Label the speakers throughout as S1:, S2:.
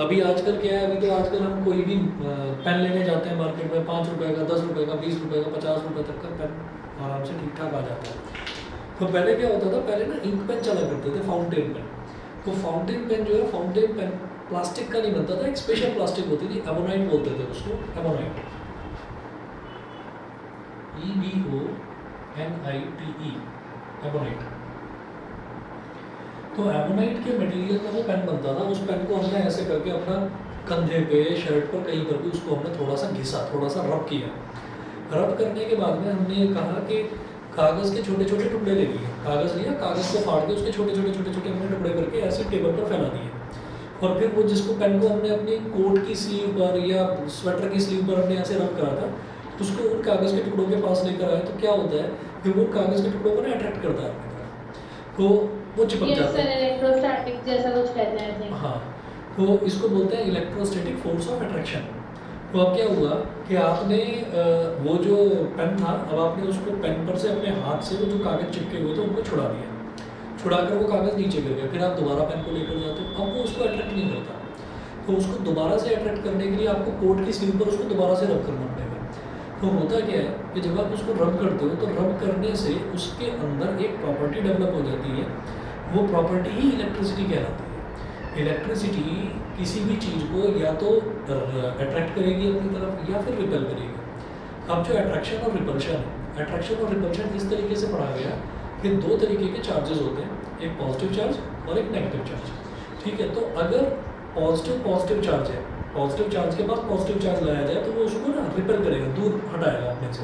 S1: अभी आजकल क्या है, अभी तो आजकल हम कोई भी पेन लेने जाते हैं मार्केट में, 5 रुपए का, 10 रुपए का, 20 रुपए का, 50 रुपए तक का पेन आराम से ठीक ठाक आ जाता है। तो पहले क्या होता था, पहले ना इंक पेन चला करते थे, फाउंटेन पेन। तो फाउंटेन पेन जो है, फाउंटेन पेन प्लास्टिक का नहीं बनता था, एक स्पेशल प्लास्टिक होती थी, एबोनाइट बोलते थे उसको, एबोनाइट, EBONITE, एबोनाइट। तो एबोनाइट के मटेरियल का वो पेन बनता था। उस पेन को हमने ऐसे करके अपना कंधे पे, शर्ट पर, कहीं पर भी उसको हमने थोड़ा सा घिसा, थोड़ा सा रब किया। रब करने के बाद में हमने ये कहा कि कागज़ के छोटे छोटे टुकड़े ले लिए, कागज़ लिया, कागज़ को फाड़ के उसके छोटे छोटे छोटे छोटे हमने टुकड़े करके ऐसे टेबल पर फैला दिए। और फिर वो जिसको पेन को हमने अपनी कोट की स्लीव पर या स्वेटर की स्लीव पर हमने ऐसे रब करा था, उसको उन कागज़ के टुकड़ों के पास लेकर आए, तो क्या होता है कि वो कागज़ के टुकड़ों को ना अट्रैक्ट करता है अपनी तरफ, तो वो चिपक
S2: यस
S1: जाते
S2: सर,
S1: हैं।
S2: इलेक्ट्रोस्टैटिक जैसा कुछ कहते हैं आई थिंक।
S1: हाँ, तो इसको बोलते हैं इलेक्ट्रोस्टैटिक फोर्स ऑफ अट्रैक्शन। तो अब क्या हुआ कि आपने वो जो पेन था, अब आपने उसको पेन पर से अपने हाथ से वो जो कागज़ चिपके हुए थे उनको छुड़ा दिया, छुड़ाकर वो कागज़ नीचे गिर गया। फिर आप दोबारा पेन को लेकर जाते हो, अब वो उसको अट्रैक्ट नहीं करता। तो उसको दोबारा से अट्रैक्ट करने के लिए आपको कोट की स्लीव पर उसको दोबारा से रब करना पड़ेगा। तो होता क्या है कि जब आप उसको रब करते हो, तो रब करने से उसके अंदर एक प्रॉपर्टी डेवलप हो जाती है, वो प्रॉपर्टी ही इलेक्ट्रिसिटी कहलाती है। इलेक्ट्रिसिटी किसी भी चीज़ को या तो अट्रैक्ट करेगी अपनी तरफ या फिर रिपेल करेगी। अब जो अट्रैक्शन और रिपल्शन है, अट्रैक्शन और रिपल्शन इस तरीके से पढ़ा गया कि दो तरीके के चार्जेस होते हैं, एक पॉजिटिव चार्ज और एक नेगेटिव चार्ज। ठीक है, तो अगर पॉजिटिव चार्ज है, पॉजिटिव चार्ज के पास पॉजिटिव चार्ज लाया जाए तो वो उसको ना रिपेल करेगा, दूर हटाएगा अपने से।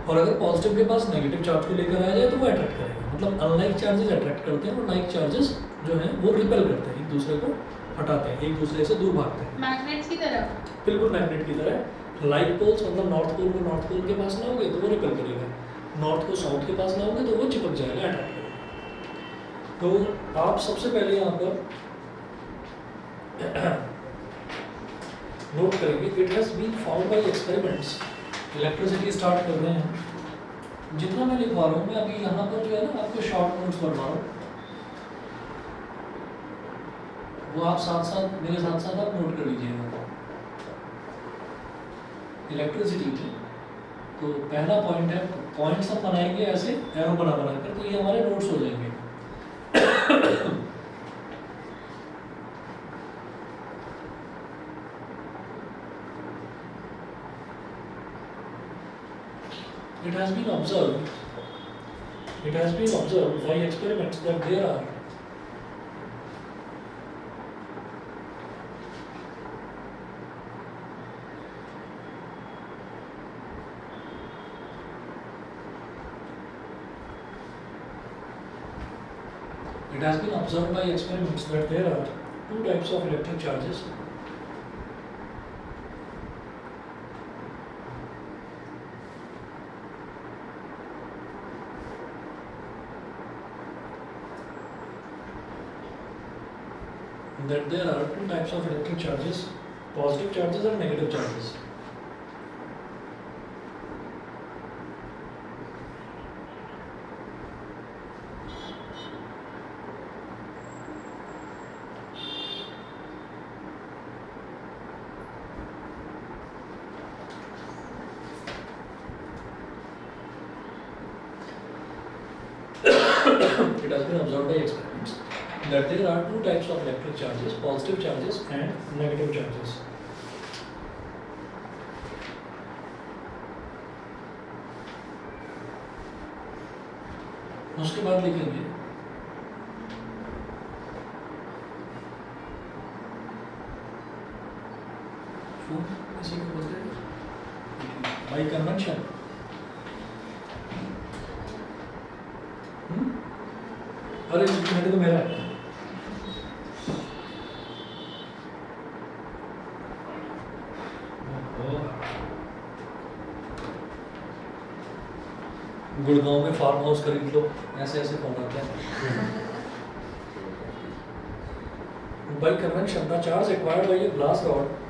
S1: और अगर पॉजिटिव के पास नेगेटिव चार्ज को लेकर आया जाए तो वो अट्रैक्ट करेगा। मतलब अनलाइक चार्जेस अट्रैक्ट करते हैं और लाइक चार्जेस जो हैं वो रिपेल करते हैं, एक दूसरे को हटाते हैं, एक दूसरे से दूर भागते हैं,
S2: मैग्नेट्स की तरह।
S1: बिल्कुल मैग्नेट की तरह। लाइक पोल्स मतलब नॉर्थ पोल को नॉर्थ पोल के पास लाओगे तो वो रिपेल करेगा, नॉर्थ को साउथ के पास लाओगे तो वो चिपक जाएगा, अट्रैक्ट करेगा। तो आप सबसे पहले यहाँ पर नोट करेंगे, it has been found by experiments. Electricity start कर रहे हैं, जितना मैं लिखवा रहा हूँ मैं अभी यहाँ पर जो है ना आपको शॉर्ट नोट्स बनवा रहा हूँ, वो आप साथ साथ मेरे साथ साथ आप नोट कर लीजिएगा। इलेक्ट्रिसिटी में तो पहला पॉइंट है, पॉइंट्स हम बनाएंगे ऐसे एरो बना बनाकर, तो ये हमारे नोट्स हो जाएंगे। It has been observed, it has been observed by experiments that there are it has been observed by experiments that there are two types of electric charges. That there are two types of electric charges, positive charges and negative charges. It has been observed by experiments that there are two types of electric charges, positive charges and negative charges. उसके बाद लिखेंगे इसी को बोलते हैं by convention. अरे मैंने तो मेरा है। गुड़गांव में फार्म हाउस खरीद लो, ऐसे ऐसे फोन आते हैं। By convention the charge acquired by a glass rod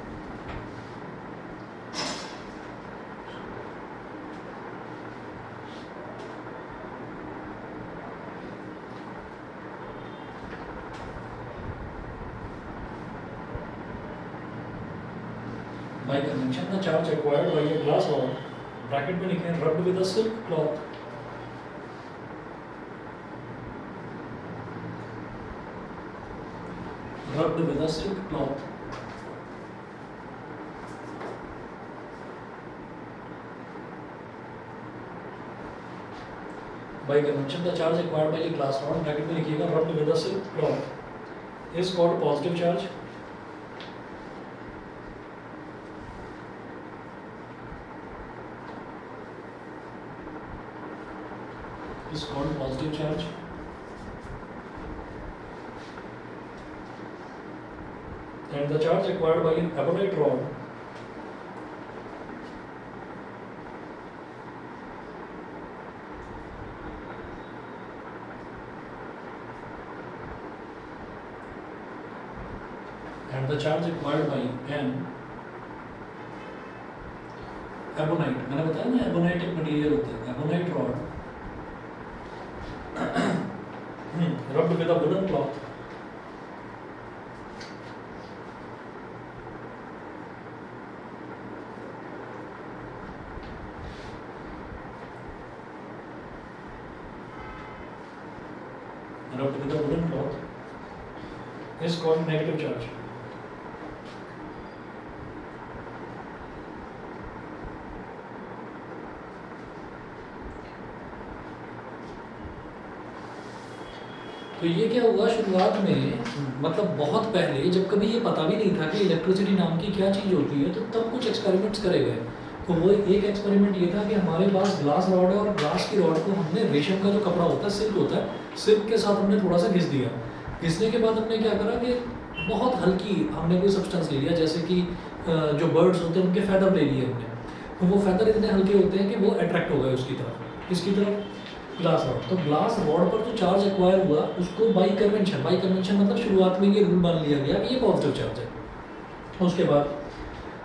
S1: bye convention the charge acquired by a glass rod, bracket में लिखे हैं rubbed with a silk cloth, rubbed with a silk cloth. By convention, the charge acquired by a glass rod, bracket में लिखिएगा rubbed with a silk cloth, is called positive charge. Is called positive charge. And the charge acquired by an ebonite rod and the charge acquired by an ebonite, मैंने बताया ना ebonite एक material होता है, ebonite rod rubbed with a woolen cloth, rubbed with a woolen cloth is called negative charge. तो ये क्या हुआ शुरुआत में, मतलब बहुत पहले जब कभी ये पता भी नहीं था कि इलेक्ट्रिसिटी नाम की क्या चीज़ होती है, तो तब कुछ एक्सपेरिमेंट्स करे गए। तो वो एक एक्सपेरिमेंट ये था कि हमारे पास ग्लास रॉड है और ग्लास की रॉड को हमने रेशम का जो कपड़ा होता है, सिल्क होता है, सिल्क के साथ हमने थोड़ा सा घिस दिया। घिसने के बाद हमने क्या करा कि बहुत हल्की हमने कोई सब्सटेंस ले लिया, जैसे कि जो बर्ड्स होते हैं उनके फैदर ले लिए हमने, तो वो फैदर इतने हल्के होते हैं कि वो अट्रैक्ट हो गए उसकी तरफ, किसकी तरफ, ग्लास रॉड। तो ग्लास रॉड पर जो चार्ज एक्वायर हुआ उसको बाई कन्वेंशन मतलब शुरुआत में ये रूल मान लिया गया कि ये पॉजिटिव चार्ज है। उसके बाद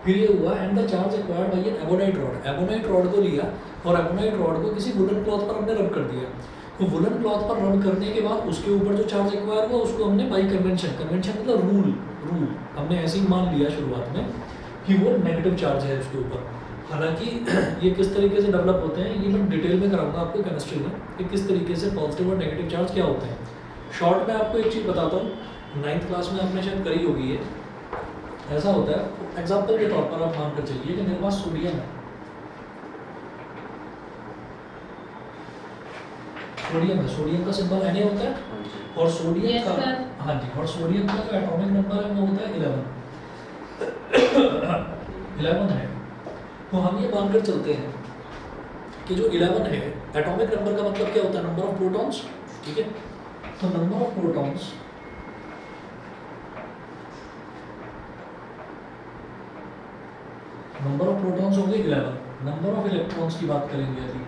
S1: फिर ये हुआ and the charge acquired by an ebonite rod को लिया और एबोनाइट रॉड को किसी वुलन क्लॉथ पर हमने रब कर दिया। तो वुलन क्लॉथ पर रब करने के बाद उसके ऊपर जो चार्ज एक्वायर हुआ उसको हमने बाई कन्वेंशन मतलब रूल हमने ऐसे ही मान लिया शुरुआत में कि वो नेगेटिव चार्ज है उसके ऊपर। हालांकि ये किस तरीके से डेवलप होते हैं ये मैं डिटेल में कराऊंगा आपको केमिस्ट्री में कि किस तरीके से पॉजिटिव और नेगेटिव चार्ज क्या होते हैं। शॉर्ट में आपको एक चीज़ बताता हूँ, 9th क्लास में आपने शायद करी होगी ये। ऐसा होता है, एग्जाम्पल के तौर पर आप मान कर चलिए कि मेरे पास सोडियम है, सोडियम का सिंबल Na होता है और सोडियम का हाँ जी, और सोडियम का जो एटॉमिक नंबर है वो होता है 11 है। तो हम ये मानकर चलते हैं कि जो 11 है एटॉमिक नंबर का मतलब क्या होता है, नंबर ऑफ प्रोटॉन्स, ठीक है। तो नंबर ऑफ प्रोटॉन्स होंगे 11। नंबर ऑफ इलेक्ट्रॉन्स की बात करेंगे अभी,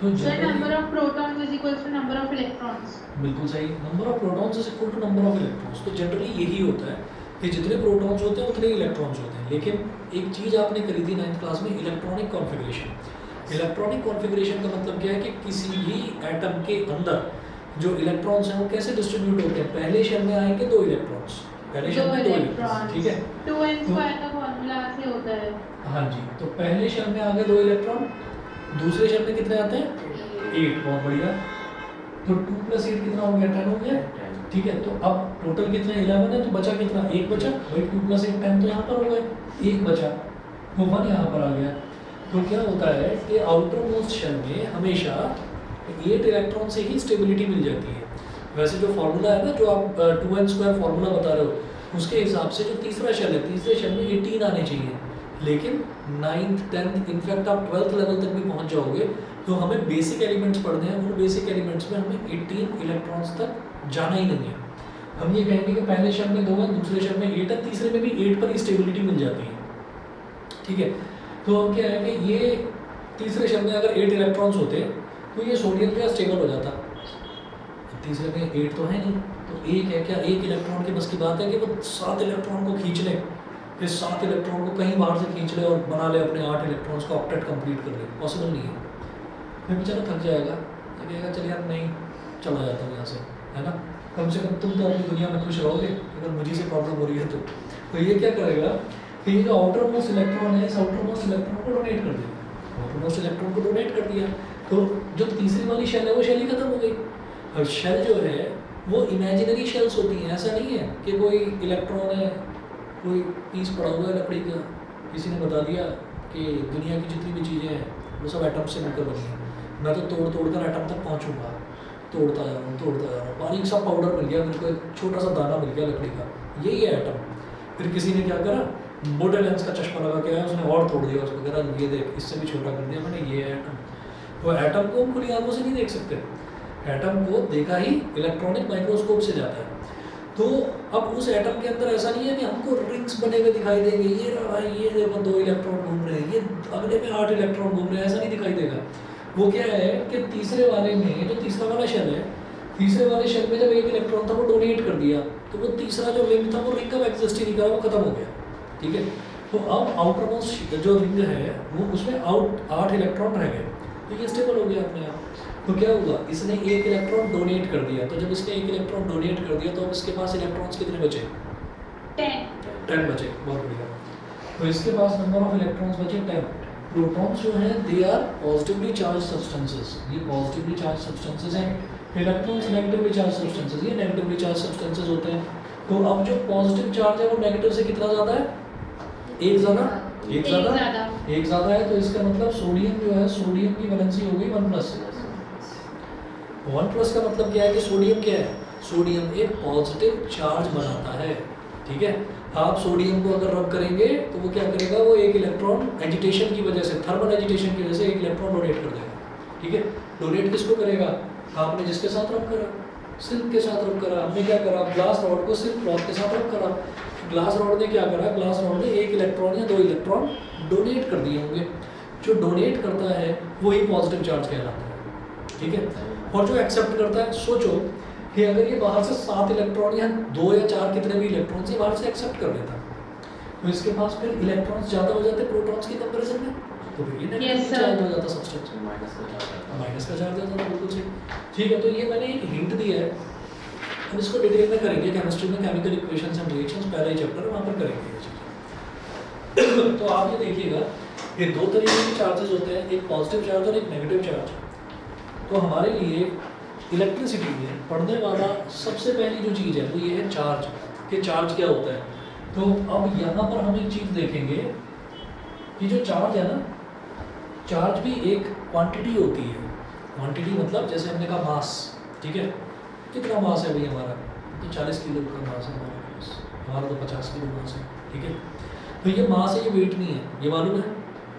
S1: तो
S2: number of protons is equal to number of electrons.
S1: बिल्कुल सही, number of protons is equal to number of electrons. तो जनरली यही होता है कि जितने प्रोटॉन्स होते हैं उतने इलेक्ट्रॉन्स होते हैं। लेकिन एक चीज़ आपने करी थी 9th क्लास में, इलेक्ट्रॉनिक कॉन्फ़िगरेशन। इलेक्ट्रॉनिक कॉन्फ़िगरेशन का मतलब क्या है कि किसी भी एटम के अंदर जो इलेक्ट्रॉन्स हैं वो कैसे डिस्ट्रीब्यूट होते हैं। पहले शेल में आएंगे 2 इलेक्ट्रॉन्स, पहले शेल में 2 इलेक्ट्रॉन्स, ठीक है।
S2: 2n² का फॉर्मूला से होता है।
S1: हाँ जी, तो पहले शेल में आ गए 2 इलेक्ट्रॉन, दूसरे शेल में कितने आते हैं 8, बहुत बढ़िया। तो 2 + 8 कितना हो गया, 10 हो गया, ठीक है। तो अब टोटल कितना 11 है, तो बचा कितना, 1 बचा। भाई 2 + 8 10 तो यहाँ पर हो गए, 1 बचा, तो 1 यहाँ पर आ गया। तो क्या होता है कि आउटर मोस्ट शेल में हमेशा 8 इलेक्ट्रॉन से ही स्टेबिलिटी मिल जाती है। वैसे जो फार्मूला है ना, जो आप 2n² फार्मूला बता रहे हो, उसके हिसाब से जो तीसरा शेल है, तीसरे शेल में 18 आने चाहिए। लेकिन 9th 10th इनफैक्ट आप 12th लेवल तक भी पहुंच जाओगे तो हमें बेसिक एलिमेंट्स पढ़ने हैं, उन बेसिक एलिमेंट्स में हमें 18 इलेक्ट्रॉन्स तक जाना ही नहीं है। हम ये कहेंगे कि पहले शेल में 2 है, दूसरे शेल में 8 है, तीसरे में भी 8 पर ही स्टेबिलिटी मिल जाती है, ठीक है। तो हम क्या है कि ये तीसरे शेल में अगर 8 इलेक्ट्रॉन्स होते तो ये सोडियम जो है स्टेबल हो जाता। तीसरे में 8 तो है नहीं, तो एक है क्या, एक इलेक्ट्रॉन की बस की बात है कि वो 7 इलेक्ट्रॉन को खींच ले, फिर 7 इलेक्ट्रॉन को कहीं बाहर से खींच ले और बना ले अपने 8 इलेक्ट्रॉन्स का ऑक्टेट कंप्लीट कर ले, पॉसिबल नहीं है। फिर बेचारा थक जाएगा, ये कहेगा चल यार नहीं, चला जाता हूँ यहाँ से, है ना। कम से कम तुम तो अपनी दुनिया में खुश रहोगे, अगर मुझे से प्रॉब्लम हो रही है तो ये क्या करेगा कि ये जो आउटर मोस्ट इलेक्ट्रॉन है, इस आउटर मोस्ट इलेक्ट्रॉन को डोनेट कर देगा। आउटर मोस्ट इलेक्ट्रॉन को डोनेट कर दिया तो जो तीसरी वाली शेल है वो शेल ही खत्म हो गई। अब शेल जो है वो इमेजिनरी शेल्स होती हैं, ऐसा नहीं है कि कोई इलेक्ट्रॉन है, कोई पीस पड़ा हुआ है लकड़ी का, किसी ने बता दिया कि दुनिया की जितनी भी चीज़ें हैं वो सब एटम से मिलकर बनी है, मैं तो तोड़ तोड़ कर एटम तक पहुँचूँगा, तोड़ता जा रहा हूँ, बारीक सा पाउडर मिल गया मेरे को, एक छोटा सा दाना मिल गया लकड़ी का, यही है एटम। फिर किसी ने क्या करा, मोटे लेंस का चश्मा लगा के आया, उसने और तोड़ दिया उसको, कह रहा ये देख इससे भी छोटा कर दिया मैंने, ये है एटम। तो एटम को हम खुली आंखों से नहीं देख सकते, एटम को देखा ही इलेक्ट्रॉनिक माइक्रोस्कोप से जाता है। तो अब उस एटम के अंदर ऐसा नहीं है कि हमको रिंग्स बने हुए दिखाई देंगे, ये रहा भाई ये देखो 2 इलेक्ट्रॉन घूम रहे हैं, ये अगले में 8 इलेक्ट्रॉन घूम रहे हैं, ऐसा नहीं दिखाई देगा। वो क्या है कि तीसरे वाले में जो तीसरा वाला शेल है, तीसरे वाले शेल में जब एक इलेक्ट्रॉन था वो डोनेट कर दिया, तो वो तीसरा जो रिंग था वो रिंग अब एग्जिस्ट ही नहीं करा, वो खत्म हो गया। ठीक है, तो अब आउटर मोस्ट जो रिंग है वो उसमें 8 इलेक्ट्रॉन रह गए, तो ये स्टेबल हो गया अपने आप। तो क्या हुआ, इसने एक इलेक्ट्रॉन डोनेट कर दिया, तो जब इसने एक इलेक्ट्रॉन डोनेट कर दिया तो अब इसके पास इलेक्ट्रॉन्स कितने बचे? 10 बचे, बहुत बढ़िया। तो इसके पास नंबर ऑफ इलेक्ट्रॉन्स बचे 10। प्रोटॉन्स जो हैं they are positively charge substances, ये पॉजिटिवली चार्ज सब्सटेंसेस हैं। इलेक्ट्रॉन्स नेगेटिवली चार्ज सब्सटेंसेस, ये नेगेटिवली चार्ज सब्सटेंसेस होते हैं। तो अब जो पॉजिटिव चार्ज है वो नेगेटिव से कितना ज़्यादा है? एक ज़्यादा, एक ज़्यादा है। तो इसका मतलब सोडियम जो है, सोडियम की वैलेंसी हो गई 1+। 1+ का मतलब क्या है कि सोडियम क्या है? सोडियम एक पॉजिटिव चार्ज बनाता है। ठीक है, आप सोडियम को अगर रब करेंगे तो वो क्या करेगा, वो एक इलेक्ट्रॉन एजिटेशन की वजह से, थर्मल एजिटेशन की वजह से एक इलेक्ट्रॉन डोनेट कर देगा। ठीक है, डोनेट किसको करेगा? आपने जिसके साथ रब करा, सिल्क के साथ रब करा। हमने क्या करा, ग्लास रॉड को सिल्क क्लॉथ के साथ रब करा। ग्लास रॉड ने क्या करा, ग्लास रॉड ने एक इलेक्ट्रॉन या 2 इलेक्ट्रॉन डोनेट कर दिए होंगे। जो डोनेट करता है वही पॉजिटिव चार्ज कहलाता है। ठीक है, और जो एक्सेप्ट करता है, सोचो कि अगर ये बाहर से 7 इलेक्ट्रॉन या 2 या 4 कितने भी इलेक्ट्रॉन से बाहर से एक्सेप्ट कर लेता, तो इसके पास फिर इलेक्ट्रॉन्स ज़्यादा हो जाते प्रोटॉन्स की कंपैरिजन में, तो फिर ये नेगेटिव चार्ज हो जाता सब्सटेंस, माइनस का चार्ज आ जाता, बिल्कुल सही। ठीक है, तो ये मैंने एक हिंट दिया है, हम इसको डिटेल में करेंगे केमिस्ट्री में, केमिकल इक्वेशंस एंड रिएक्शंस पहला ही चैप्टर वहाँ पर करेंगे ये चीज़ें। तो आप ये देखिएगा कि 2 तरीके के चार्जेस होते हैं, एक पॉजिटिव चार्ज और एक नेगेटिव चार्ज। तो हमारे लिए इलेक्ट्रिसिटी में पढ़ने वाला सबसे पहली जो चीज़ है वो ये है चार्ज, कि चार्ज क्या होता है। तो अब यहाँ पर हम एक चीज़ देखेंगे कि जो चार्ज है ना, चार्ज भी एक क्वांटिटी होती है। क्वांटिटी मतलब जैसे हमने कहा मास, ठीक है, कितना मास है भाई हमारा, तो 40 किलो का मास है हमारे पास, हमारा तो 50 किलो मास है। ठीक है, तो ये मास है, ये वेट नहीं है, ये मालूम है,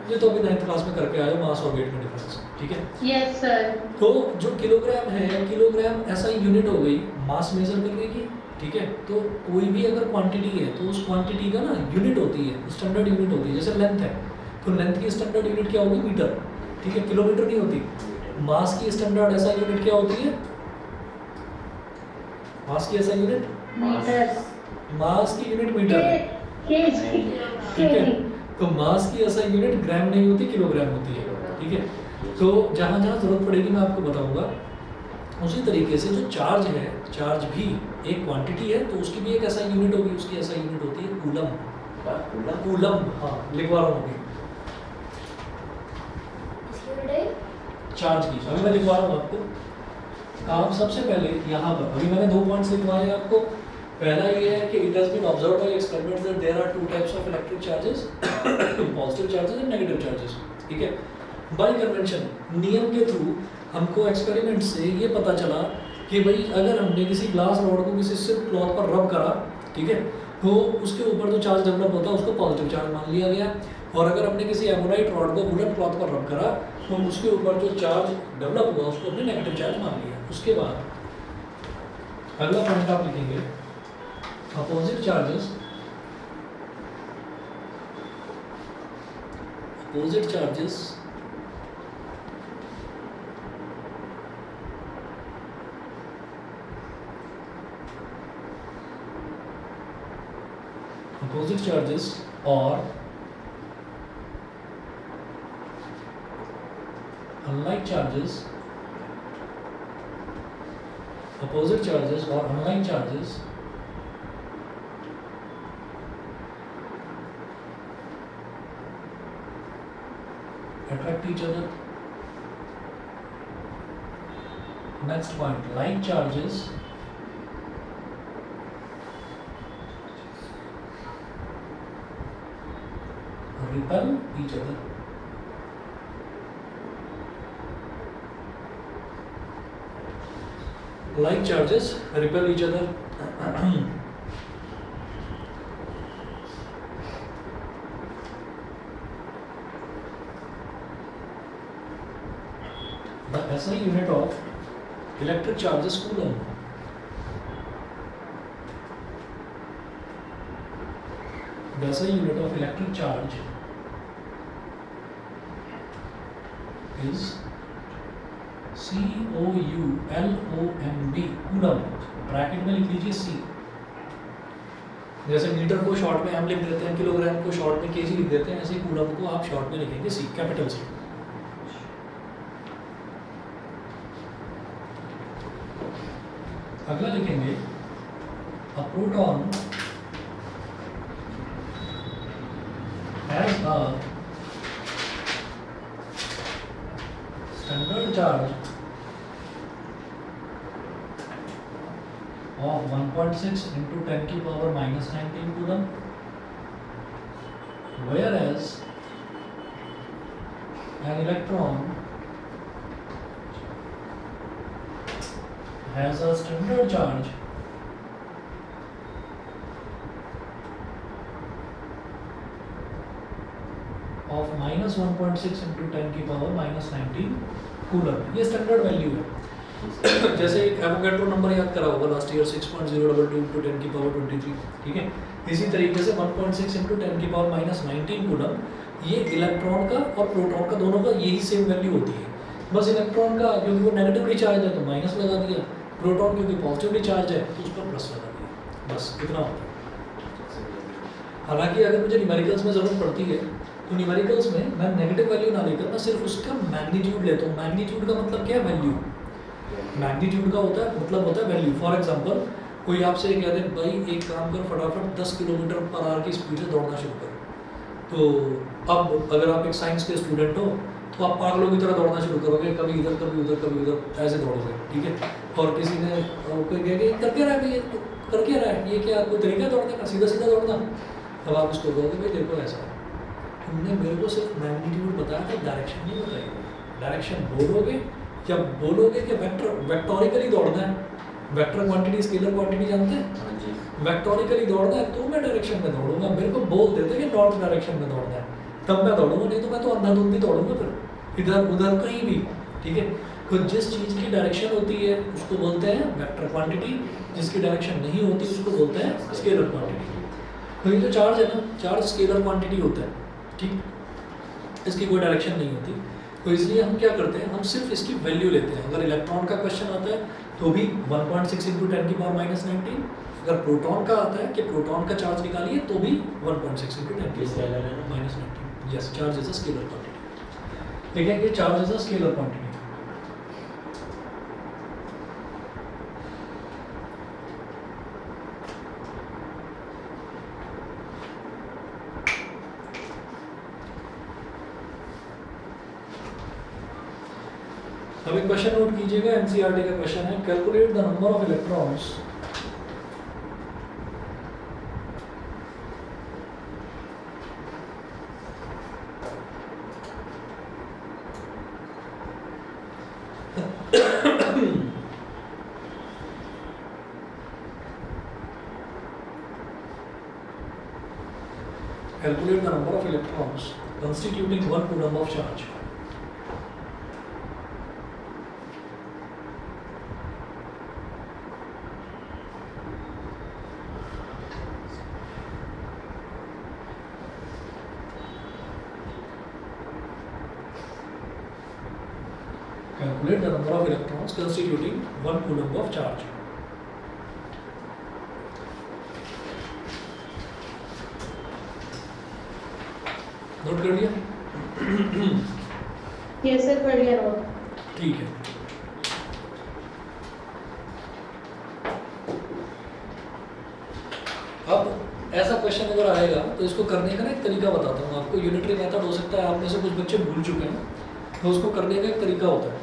S1: ये तो अभी 9th क्लास में करके आए, मास और वेट में डिफरेंस। ठीक है,
S2: यस सर।
S1: तो जो किलोग्राम है, किलोग्राम ऐसा यूनिट हो गई मास मेजर करने की। ठीक है, तो कोई भी अगर क्वांटिटी है तो उस क्वांटिटी का ना यूनिट होती है, स्टैंडर्ड यूनिट होती है। जैसे लेंथ है तो लेंथ की स्टैंडर्ड यूनिट क्या होगी? मीटर। ठीक है, किलोमीटर नहीं होती। मास की स्टैंडर्ड ऐसा यूनिट क्या होती है? मास की ऐसा यूनिट
S2: मीटर,
S1: मास की यूनिट मीटर है। ठीक है, तो मास की ऐसा यूनिट ग्राम नहीं होती, किलोग्राम होती है। ठीक है, तो जहाँ जहाँ जरूरत पड़ेगी मैं आपको बताऊंगा। उसी तरीके से जो चार्ज है, चार्ज भी एक क्वांटिटी है, तो उसकी भी एक ऐसा यूनिट होगी, उसकी ऐसा यूनिट होती है कूलम। कूलम, हाँ लिखवा रहा हूँ चार्ज की, अभी मैं लिखवा रहा हूँ आपको। आप सबसे पहले यहाँ पर, अभी मैंने 2 पॉइंट्स लिखवाए आपको। पहला ये है कि it has been observed by experiments that there are 2 types of electric charges, positive charges and negative charges. ठीक है, बाय कन्वेंशन, नियम के थ्रू हमको एक्सपेरिमेंट से ये पता चला कि भाई अगर हमने किसी ग्लास रॉड को किसी सिल्क क्लॉथ पर रब करा, ठीक है, तो उसके ऊपर जो चार्ज डेवलप होता है उसको पॉजिटिव चार्ज मान लिया गया। और अगर हमने किसी एमोनाइट रॉड को वुलन क्लॉथ पर रब करा तो उसके ऊपर जो चार्ज डेवलप हुआ उसको हमने नेगेटिव चार्ज मान लिया। उसके बाद अगला पॉइंट आप लिखेंगे, opposite charges, opposite charges opposite charges or unlike charges opposite charges or unlike charges attract each other. Next point, like charges repel each other. Like charges repel each other. The SI unit of electric charge is coulomb. The SI unit of electric charge is COULOMB, coulomb. Bracket में लिख लीजिए C. जैसे metre को short में M लिख देते हैं, kilogram को शॉर्ट में केजी लिख देते हैं, ऐसे कूलम को आप शॉर्ट में लिखेंगे C, कैपिटल C. अगला लिखेंगे a proton has a standard charge of 1.6 into 10 की power minus 19 coulomb, whereas an electron has a standard charge of minus 1.6 into 10 की power minus 19 कूलम. ये स्टैंडर्ड वैल्यू है. जैसे एक एवोगैड्रो नंबर याद करा होगा लास्ट ईयर 6.022 into 10 की पावर 23. ठीक है, इसी तरीके से 1.6 into 10 की पावर minus 19 कूलम, ये इलेक्ट्रॉन का और प्रोटॉन का दोनों का यही सेम वैल्यू होती है. बस इलेक्ट्रॉन का क्योंकि वो नेगेटिवली चार्ज है तो माइनस लगा दिया, प्रोटॉन क्योंकि पॉजिटिवली चार्ज है तो उस पर प्लस लगा दिया. बस इतना होता है. हालांकि अगर मुझे न्यूमेरिकल्स में ज़रूरत पड़ती है तो न्यूमेरिकल्स में मैं नेगेटिव वैल्यू ना लेकर मैं सिर्फ उसका मैग्नीट्यूड लेता हूँ. मैग्नीट्यूड का मतलब क्या है? वैल्यू. मैग्नीट्यूड का होता है मतलब होता है वैल्यू. फॉर एग्जांपल कोई आपसे कह दे भाई एक काम कर, फटाफट 10 किलोमीटर पर आवर की स्पीड से दौड़ना शुरू कर. तो अब अगर आप एक साइंस के स्टूडेंट हो तो आप पागलों की तरह दौड़ना शुरू करोगे, कभी इधर कभी उधर कभी उधर ऐसे दौड़ोगे. ठीक है, और किसी ने कोई कह के कर क्या रहा है भाई, ये तो कर क्या रहा है, ये क्या कोई तरीका है दौड़ने का, सीधा सीधा दौड़ना. अब आप उसको कहोगे भाई देखो ऐसा है, तुमने मेरे को सिर्फ मैग्नीट्यूड बताया था, डायरेक्शन नहीं बताई. डायरेक्शन बोलोगे जब बोलोगे कि वेक्टोरिकली दौड़ना है, वेक्टर क्वांटिटी स्केलर क्वांटिटी जानते हैं, वेक्टोरिकली दौड़ना है तो मैं डायरेक्शन में दौड़ूंगा. मेरे को बोल देते कि नॉर्थ डायरेक्शन में दौड़ना है तब मैं दौड़ूंगा, नहीं तो मैं तो अंधाधुंध भी दौड़ूंगा फिर इधर उधर कहीं भी. ठीक है, तो जिस चीज़ की डायरेक्शन होती है उसको बोलते हैं वेक्टर क्वांटिटी, जिसकी डायरेक्शन नहीं होती उसको बोलते हैं स्केलर क्वांटिटी. तो ये जो चार्ज है ना, चार्ज स्केलर क्वांटिटी होता है. ठीक, इसकी कोई डायरेक्शन नहीं होती. तो इसलिए हम क्या करते हैं, हम सिर्फ इसकी वैल्यू लेते हैं. अगर इलेक्ट्रॉन का क्वेश्चन आता है तो भी 1.6 इंटू 10 की पावर माइनस 19. अगर प्रोटॉन का आता है कि प्रोटॉन का चार्ज निकालिए तो भी 1.6 इंटू 10 की power minus 19. Yes, charge is a scalar quantity. देखेंगे charge is a scalar quantity. अब एक क्वेश्चन नोट कीजिएगा, एनसीईआरटी का क्वेश्चन है. Calculate the number of electrons calculate the number of electrons constituting 1 coulomb of charge. Calculate the number of electrons constituting 1 coulomb of charge. Note कर लिया?
S2: Yes sir, कर लिया note.
S1: ठीक है. अब ऐसा क्वेश्चन अगर आएगा तो इसको करने का ना एक तरीका बताता हूँ आपको। यूनिटरी मेथड हो सकता है आप में से कुछ बच्चे भूल चुके हैं, तो उसको करने का एक तरीका होता है।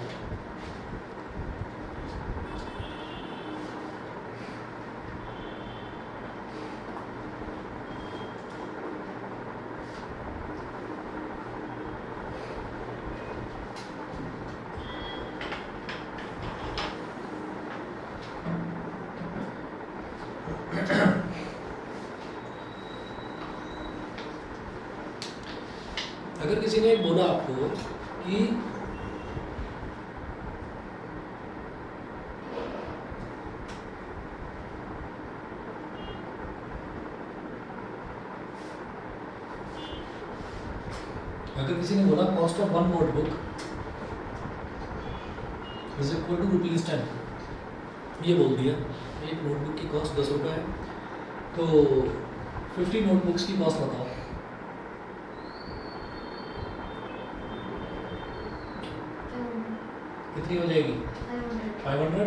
S1: अगर किसी ने बोला आपको कि cost of one notebook is equal to ₹10, ये बोल दिया एक नोटबुक की कॉस्ट 10 रुपये है, तो 50 नोटबुक्स की कॉस्ट बताओ। कितनी हो जाएगी? 500।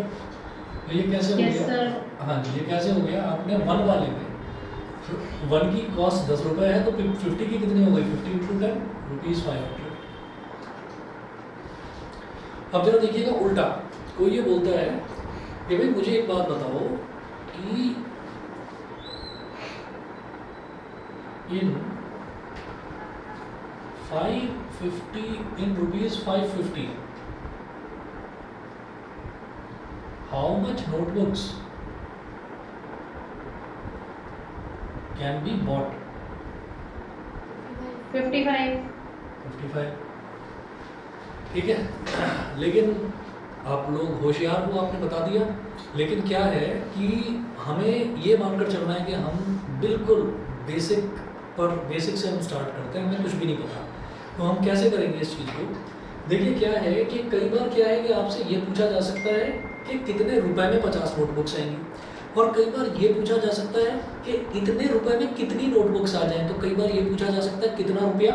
S1: तो ये कैसे हो
S2: Yes,
S1: गया?
S2: sir.
S1: हाँ जी, ये कैसे हो गया? आपने वन वाले में वन की कॉस्ट 10 रुपये है, तो 50 की कितनी हो गई? 50 × 10 ₹500। अब जरा देखिएगा उल्टा, कोई ये बोलता है कि भाई मुझे एक बात बताओ कि इन 550 इन ₹550 how much notebooks can be bought?
S2: 55.
S1: 55, ठीक है। लेकिन आप लोग होशियार को आपने बता दिया, लेकिन क्या है कि हमें ये मानकर चलना है कि हम बिल्कुल बेसिक से हम स्टार्ट करते हैं, हमें कुछ भी नहीं पता। तो हम कैसे करेंगे इस चीज़ को? देखिए क्या है कि कई बार क्या है कि आपसे ये पूछा जा सकता है कि कितने रुपए में 50 नोटबुक्स आएंगी, और कई बार ये पूछा जा सकता है कि इतने रुपए में कितनी नोटबुक्स आ जाएं। तो कई बार ये पूछा जा सकता है कितना रुपया,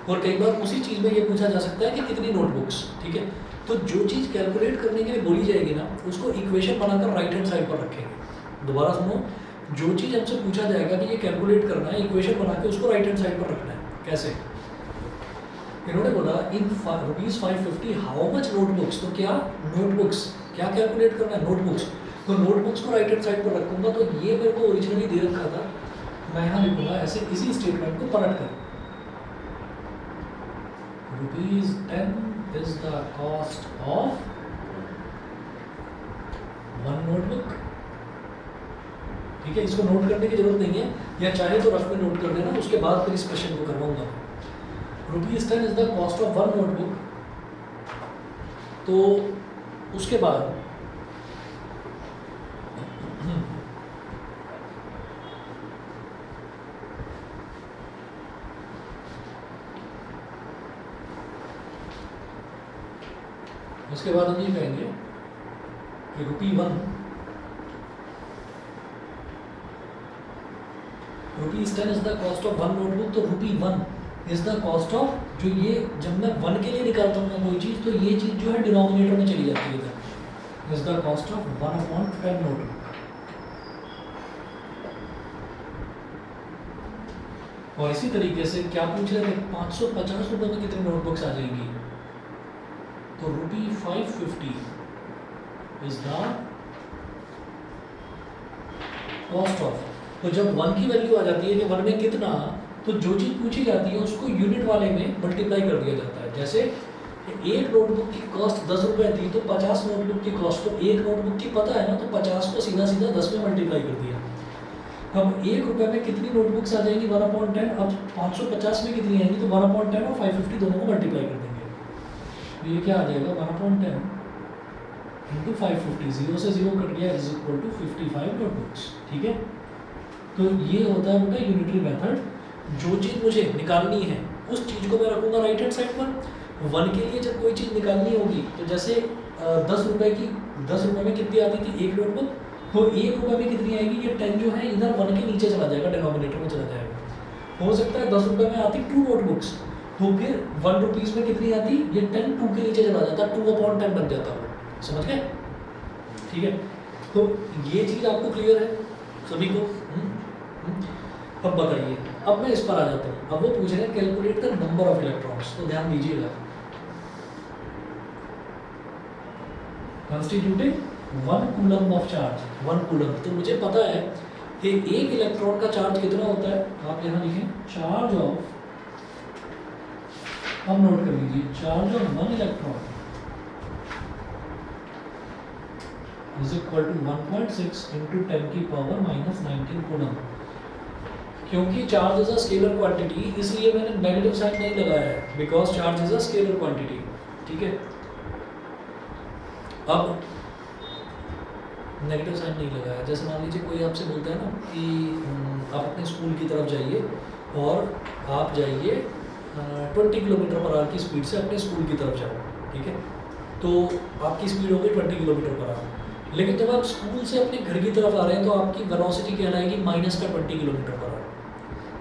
S1: और कई बार उसी चीज़ में ये पूछा जा सकता है कि कितनी नोटबुक्स, ठीक है। तो जो चीज़ कैलकुलेट करने के लिए बोली जाएगी ना, उसको इक्वेशन बनाकर राइट हैंड साइड पर रखेंगे। दोबारा सुनो, जो चीज़ हमसे पूछा जाएगा कि ये कैलकुलेट करना है, इक्वेशन बना के उसको राइट हैंड साइड पर रखना है। कैसे? इन्होंने बोला इन ₹550 हाउ मच नोटबुक्स, तो क्या नोटबुक्स, क्या कैलकुलेट करना है? नोटबुक्स। तो नोटबुक्स को राइट हैंड साइड पर रखूंगा, तो ये मेरे को ओरिजिनली दे रखा था, मैं यहाँ लिखूंगा ऐसे, इसी स्टेटमेंट को पलट कर ₹10 is the cost of one notebook, ठीक है। इसको नोट करने की जरूरत नहीं है, या चाहे तो रफ में नोट कर देना, उसके बाद फिर इस क्वेश्चन को करवाऊंगा। ₹10 is the cost of one notebook, तो उसके बाद हम ये कहेंगे कि ₹1 ₹10 is the cost of one notebook, तो ₹1 इज द कॉस्ट ऑफ, जो ये जब मैं वन के लिए निकालता हूँ ना कोई चीज़, तो ये चीज़ जो है डिनोमिनेटर में चली जाती है, is the cost of 1/10 notebook. और इसी तरीके से क्या पूछ रहे थे, 550 रुपये में कितनी नोटबुक्स आ जाएंगी, तो ₹550 इज द कॉस्ट ऑफ। तो जब वन की वैल्यू आ जाती है कि वन में कितना, तो जो चीज़ पूछी जाती है उसको यूनिट वाले में मल्टीप्लाई कर दिया जाता है। जैसे एक नोटबुक की कॉस्ट 10 रुपये थी, तो 50 नोटबुक की कॉस्ट, तो एक नोटबुक की पता है ना, तो 50 को सीधा 10 में मल्टीप्लाई कर दिया। अब ₹1 में कितनी नोटबुक्स आ जाएंगी, 1/10। अब 550 में कितनी आएंगी, तो 1/10 और 550 दोनों को मल्टीप्लाई कर देंगे। तो ये क्या आ जाएगा, 1/10 इंटू 550, 0 से 0 कट गया, इज इक्वल टू 55 नोटबुक्स, ठीक है। तो ये होता है बेटा यूनिटरी मेथड। जो चीज़ मुझे निकालनी है उस चीज़ को मैं रखूँगा राइट हैंड साइड पर। वन के लिए जब कोई चीज़ निकालनी होगी, तो जैसे 10 रुपये में कितनी आती थी एक नोटबुक, तो ₹1 में कितनी आएगी, ये 10 जो है इधर वन के नीचे चला जाएगा, डिनोमिनेटर में चला जाएगा। हो सकता है 10 रुपये में आती 2 नोटबुक्स, तो फिर ₹1 में कितनी आती, ये 10 2 के नीचे चला जाता, 2/10 बन जाता है। समझ गए? ठीक है, तो ये चीज़ आपको क्लियर है सभी को? अब बताइए, अब मैं इस पर आ जाता हूँ। अब वो पूछ रहे हैं calculate the number of electrons, तो ध्यान दीजिएगा। Constituting 1 coulomb of charge, 1 coulomb, तो मुझे पता है कि एक इलेक्ट्रॉन का चार्ज कितना होता है। आप यहाँ लिखें चार्ज ऑफ, अब नोट कर लीजिए, charge of 1 electron is equal to 1.6 into 10 की पावर माइनस 19 कूलम। क्योंकि charge is a scalar quantity, इसलिए मैंने नेगेटिव साइन नहीं लगाया है, because charge is a scalar quantity. ठीक है, अब नेगेटिव साइन नहीं लगाया। जैसे मान लीजिए कोई आपसे बोलता है ना कि आप अपने स्कूल की तरफ जाइए और आप जाइए 20 किलोमीटर पर आवर की स्पीड से अपने स्कूल की तरफ जाओ। ठीक है, तो आपकी स्पीड हो गई 20 किलोमीटर पर आवर, लेकिन जब आप स्कूल से अपने घर की तरफ आ रहे हैं तो आपकी वेलोसिटी कहलाएगी माइनस का 20 किलोमीटर पर आवर।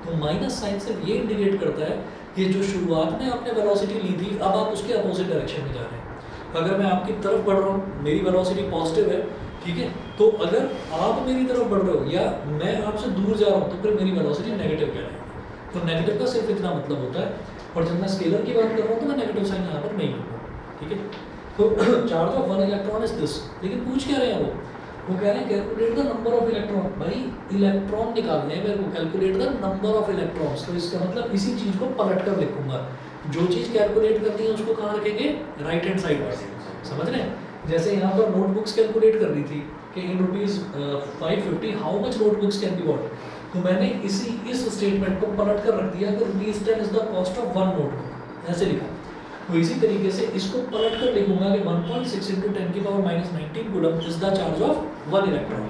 S1: तो माइनस साइन सिर्फ ये इंडिकेट करता है कि जो शुरुआत में आपने वेलोसिटी ली थी, अब आप उसके अपोजिट डायरेक्शन में जा रहे हैं। अगर मैं आपकी तरफ बढ़ रहा हूँ, मेरी वेलोसिटी पॉजिटिव है, ठीक है, तो अगर आप मेरी तरफ बढ़ रहे हो या मैं आपसे दूर जा रहा हूँ तो फिर मेरी वेलोसिटी नेगेटिव कहलाएगी। तो नेगेटिव का सिर्फ इतना मतलब होता है, और जब मैं स्केलर की बात कर रहा हूँ तो मैं नेगेटिव साइन यहाँ पर नहीं लूँगा। ठीक है, तो charge of 1 electron is this. लेकिन पूछ क्या रहे हैं वो कह रहे हैं calculate the number of electron. भाई इलेक्ट्रॉन निकालने हैं मेरे को, calculate the number of electrons. तो इसका मतलब इसी चीज़ को पलट कर लिखूंगा। जो चीज़ कैलकुलेट करनी है उसको कहाँ रखेंगे, राइट हैंड साइड पर। समझ रहे हैं? जैसे यहाँ पर नोटबुक्स कैलकुलेट कर रही थी कि in rupees 550 how much notebooks can be bought, तो मैंने इस स्टेटमेंट को पलट कर रख दिया कि ₹10 is the cost of 1 notebook, ऐसे लिखा। तो इसी तरीके से इसको पलट कर लिखूंगा कि 1.6 इंटू 10 की power minus 19 coulomb is the charge of 1 electron,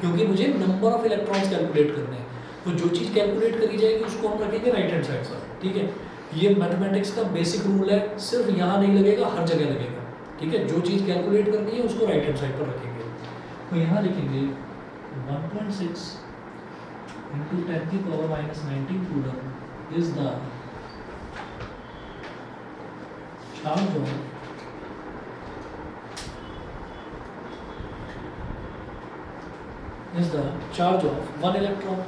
S1: क्योंकि मुझे नंबर ऑफ इलेक्ट्रॉन्स कैलकुलेट करने हैं। तो जो चीज़ कैलकुलेट करी जाएगी उसको हम रखेंगे राइट हैंड साइड पर। ठीक है, ये मैथमेटिक्स का बेसिक रूल है, सिर्फ यहाँ नहीं लगेगा, हर जगह लगेगा। ठीक है, जो चीज़ कैलकुलेट करनी है उसको राइट हैंड साइड पर रखेंगे। तो यहाँ लिखेंगे 1.6 इंटू 10 की power minus 19 coulomb is the charge of is the charge of 1 electron.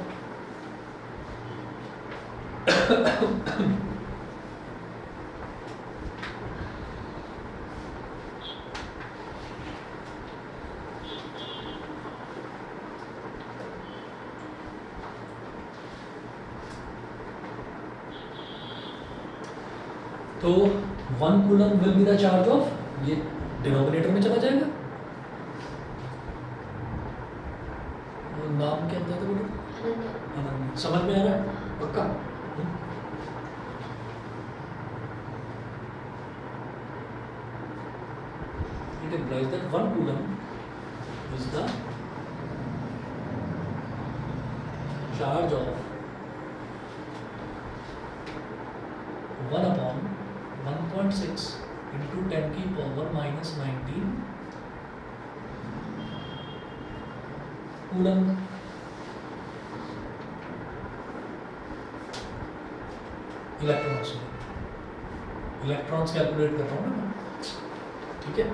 S1: तो 1 coulomb will be the charge of, ये डिनोमिनेटर में चला जाएगा। नाम क्या बताया था बेटा? अनन्या। समझ में आ रहा है पक्का? It implies that 1 coulomb is the charge of 1 upon 1.6 into 10 की power minus 19 coulomb. Electrons calculate कर रहा हूँ ना मैं। ठीक है,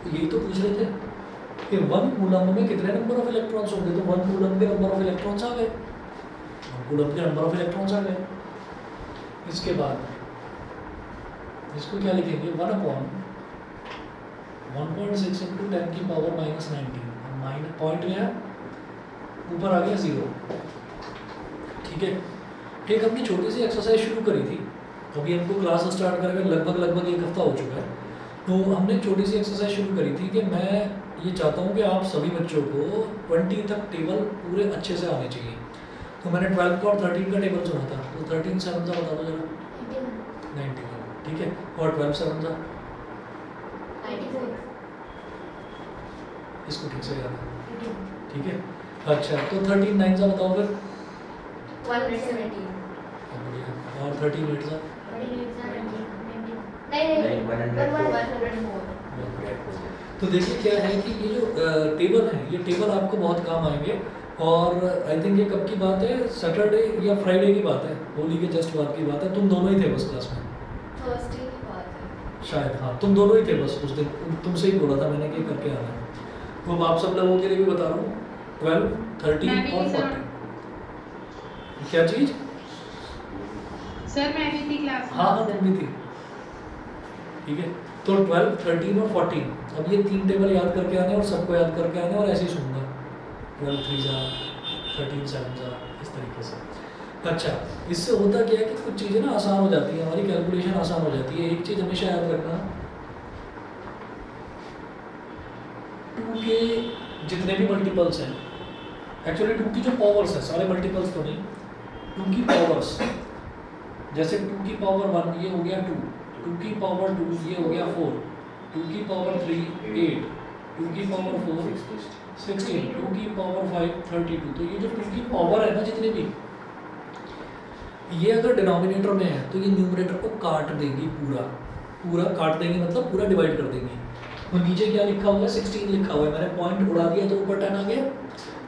S1: यही तो पूछ रहे थे कि 1 कूलम में कितने नंबर ऑफ इलेक्ट्रॉन्स होंगे, तो 1 कूलम के नंबर ऑफ इलेक्ट्रॉन्स आ गए, 1 कूलम के नंबर ऑफ इलेक्ट्रॉन्स आ गए। इसके बाद इसको क्या लिखेंगे, 1 अपॉन 1.6 इंटू 10 की पावर माइनस 19, माइनस पॉइंट गया ऊपर आ गया 0। ठीक है, एक हमने छोटी सी एक्सरसाइज शुरू करी थी, अभी हमको क्लास स्टार्ट करके लगभग 1 हफ्ता हो चुका है। तो हमने छोटी सी एक्सरसाइज शुरू करी थी कि मैं ये चाहता हूँ कि आप सभी बच्चों को 20 तक टेबल पूरे अच्छे से आने चाहिए। तो मैंने 12 का और 13 का टेबल सुना था, तो 13 7 सा बता दो जरा। 91। ठीक है, और 12 7 सा
S3: 94।
S1: इसको ठीक से याद है। ठीक है, अच्छा, तो 13 9 सा बताओ फिर।
S3: 170।
S1: बढ़िया, और 13 8 सा। तो देखिए क्या है कि ये जो टेबल है, ये टेबल आपको बहुत काम आएंगे। और आई थिंक ये कब की बात है, सैटरडे या फ्राइडे की बात है, होली के जस्ट बाद की बात है। तुम दोनों ही थे बस क्लास में,
S3: थर्सडे की बात है
S1: शायद। हाँ, तुम दोनों ही थे बस उस दिन, तुमसे ही बोला था मैंने कि करके आना है। तो अब आप सब लोगों के लिए भी बता रहा हूँ, 12, 13
S2: मैं भी
S1: और
S2: थी,
S1: 14। क्या चीज?
S2: सर मैं भी थी क्लास में।
S1: हाँ तुम भी थी, ठीक है। तो 12, 13 और 14, अब ये 3 टेबल याद करके आने और सबको याद करके आने और ऐसे ही सुनना, 12 3 जा, 13 7 जा, इस तरीके से। अच्छा, इससे होता क्या है कि कुछ चीज़ें ना आसान हो जाती है, हमारी कैलकुलेशन आसान हो जाती है। एक चीज़ हमेशा याद रखना, 2 के जितने भी मल्टीपल्स हैं, एक्चुअली 2 की जो पावर्स हैं, सारे मल्टीपल्स तो नहीं, 2 की पावर्स, जैसे 2 की पावर 1 ये हो गया 2, 2 की पावर 2 ये हो गया 4, 2 की पावर 3 8, 2 की पावर 4 16, 2 की पावर 5 32। तो ये जो 2 की पावर है ना जितनी भी, ये अगर डिनोमिनेटर में है तो ये न्यूमरेटर को काट देंगी, पूरा काट देंगे, मतलब पूरा डिवाइड कर देंगी। तो नीचे क्या लिखा हुआ है, 16 लिखा हुआ है, मैंने पॉइंट उड़ा दिया तो ऊपर 10 आ गया,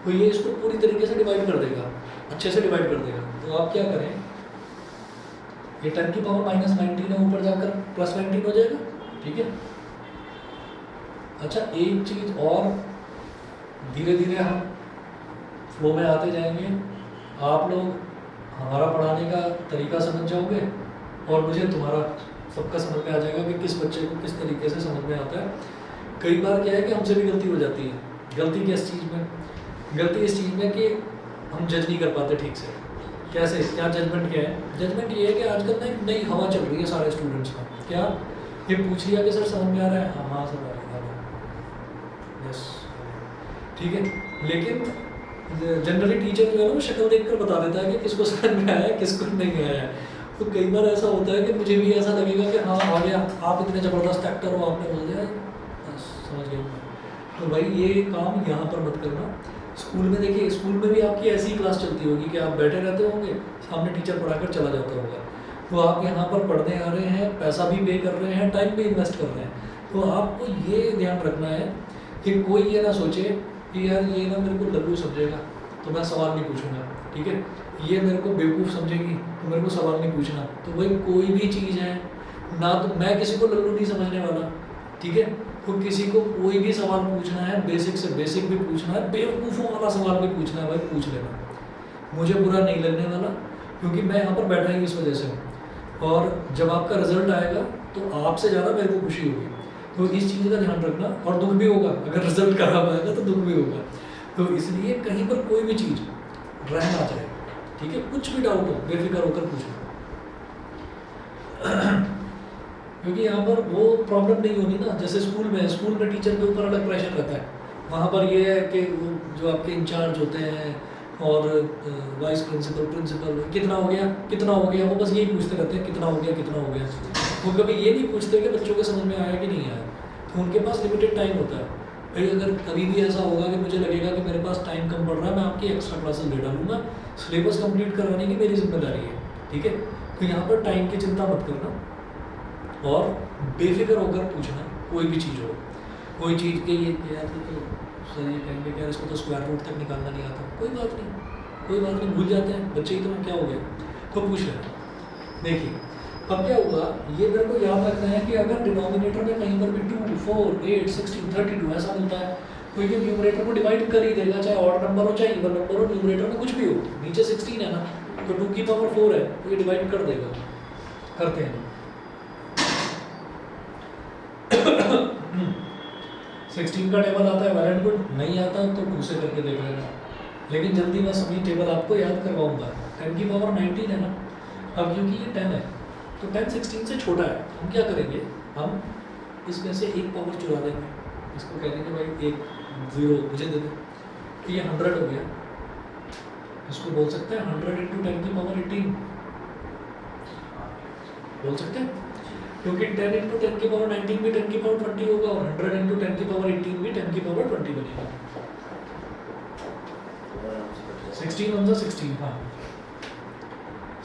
S1: तो ये इसको पूरी तरीके से डिवाइड कर देगा, अच्छे से डिवाइड कर देगा। तो आप क्या करें, ये 10 की पावर -19 है, ऊपर जाकर +19 हो जाएगा, ठीक है। अच्छा, एक चीज़ और, धीरे धीरे हम फ्लो में आते जाएंगे, आप लोग हमारा पढ़ाने का तरीका समझ जाओगे और मुझे तुम्हारा सबका समझ में आ जाएगा कि किस बच्चे को किस तरीके से समझ में आता है। कई बार क्या है कि हमसे भी गलती हो जाती है। गलती किस चीज़ में? गलती इस चीज़ में कि हम जज नहीं कर पाते ठीक से। कैसे, क्या जजमेंट क्या है? जजमेंट ये है कि आजकल ना एक नई हवा चल रही है सारे स्टूडेंट्स का। क्या ये पूछ लिया कि सर समझ में आ रहा है? हाँ सर आ रहा है, यस, ठीक है। लेकिन जनरली टीचर जो है ना वो शक्ल देखकर बता देता है कि किसको समझ में आया है, किसको नहीं आया है। तो कई बार ऐसा होता है कि मुझे भी ऐसा लगेगा कि हाँ आ गया, आप इतने ज़बरदस्त एक्टर हो, आपने बोल दिया, बस समझ गया। तो भाई ये काम यहाँ पर मत करना। स्कूल में देखिए, स्कूल में भी आपकी ऐसी ही क्लास चलती होगी कि आप बैठे रहते होंगे, सामने टीचर पढ़ाकर चला जाता होगा। तो आप यहाँ पर पढ़ने आ रहे हैं, पैसा भी पे कर रहे हैं, टाइम भी इन्वेस्ट कर रहे हैं। तो आपको ये ध्यान रखना है कि कोई ये ना सोचे कि यार ये ना मेरे को लल्लू समझेगा तो मैं सवाल नहीं पूछूंगा, ठीक है, ये मेरे को बेवकूफ़ समझेगी तो मेरे को सवाल नहीं पूछना। तो भाई कोई भी चीज़ है ना, तो मैं किसी को लल्लू नहीं समझने वाला, ठीक है। तो किसी को कोई भी सवाल पूछना है, बेसिक से बेसिक भी पूछना है, बेवकूफ़ों वाला सवाल भी पूछना है, भाई पूछ लेना, मुझे बुरा नहीं लगने वाला, क्योंकि मैं यहाँ पर बैठा ही इस वजह से हूँ। और जब आपका रिजल्ट आएगा तो आपसे ज़्यादा मेरे को खुशी होगी। तो इस चीज़ का ध्यान रखना, और दुख भी होगा, अगर रिजल्ट खराब आएगा तो दुख भी होगा। तो इसलिए कहीं पर कोई भी चीज़ रह ना जाए, ठीक है, कुछ भी डाउट हो बेफिक्र होकर पूछना, क्योंकि यहाँ पर वो प्रॉब्लम नहीं होनी ना। जैसे स्कूल में टीचर के ऊपर अलग प्रेशर रहता है, वहाँ पर ये है कि जो आपके इंचार्ज होते हैं और वाइस प्रिंसिपल कितना हो गया, वो बस यही पूछते रहते हैं कितना हो गया। वो कभी ये नहीं पूछते कि बच्चों के समझ में आया कि नहीं आया। तो उनके पास लिमिटेड टाइम होता है। भाई अगर कभी भी ऐसा होगा कि मुझे लगेगा कि मेरे पास टाइम कम पड़ रहा है, मैं आपकी एक्स्ट्रा क्लासेस ले डालूंगा, सिलेबस कंप्लीट करवाने की मेरी जिम्मेदारी है, ठीक है। तो यहाँ पर टाइम की चिंता मत करना और बेफिक्र होकर पूछना, कोई भी चीज़ हो, कोई चीज़ के ये यार तो सर ये कहेंगे कि यार इसको तो स्क्वायर रूट तक निकालना नहीं आता, कोई बात नहीं, भूल जाते हैं बच्चे ही, तो क्या हो गया, तो पूछ लेना। देखिए अब क्या हुआ, ये मेरे को याद रखना है कि अगर डिनोमिनेटर में कहीं पर भी 2, 4, 8, 16, 32 ऐसा मिलता है तो ये न्यूमरेटर को डिवाइड कर ही देगा, चाहे ऑड नंबर हो चाहे इवन नंबर हो, न्यूमरेटर में कुछ भी हो। नीचे 16 है ना, तो 2 की पावर 4 है तो ये डिवाइड कर देगा, करते हैं 16 का टेबल आता है, वेल एंड गुड, नहीं आता तो 2 से करके देख लेना। लेकिन जल्दी मैं सभी टेबल आपको याद करवाऊंगा। 10 की पावर 19 है ना, अब क्योंकि ये 10 है तो 10 16 से छोटा है, हम क्या करेंगे, हम इसमें से एक पावर चुरा देंगे, इसको कह देंगे भाई एक 0 मुझे दे दे, तो ये 100 हो गया। इसको बोल सकते हैं 100 × 10 की पावर 18 बोल सकते हैं, क्योंकि 10 × 10 की पावर 19 भी 10 की पावर 20 होगा और 100 × 10 की पावर 18 भी 10 की पावर 20 बनेगा। 16 1 16, हाँ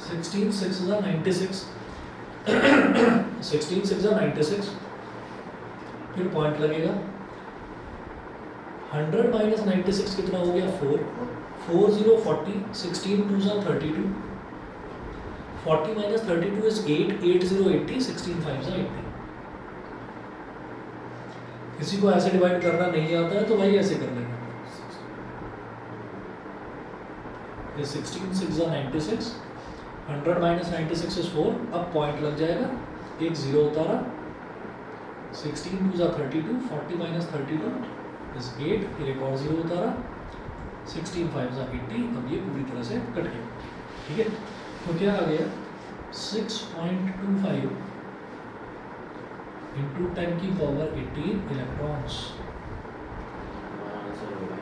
S1: 16 6 96, 16 6 96, फिर पॉइंट लगेगा। 100 - 96 कितना हो गया, 4, 4 0 40, 16 2 32, 40 - 32 is 8, 8 0 80, 16 5 80। किसी को ऐसे डिवाइड करना नहीं आता है तो भाई ऐसे कर लेंगे, ये 16 6 जा 96, 100 माइनस 96 इज 4, अब पॉइंट लग जाएगा, एक जीरो उतारा, 16 2 जा 32, 40 माइनस 32 इज 8, फिर एक और जीरो उतारा, 16 5 जा 80, अब ये पूरी तरह से कट गया, ठीक है। तो क्या आ गया 6.25 इंटू 10 की पावर 18 इलेक्ट्रॉन्स,
S4: आंसर होगा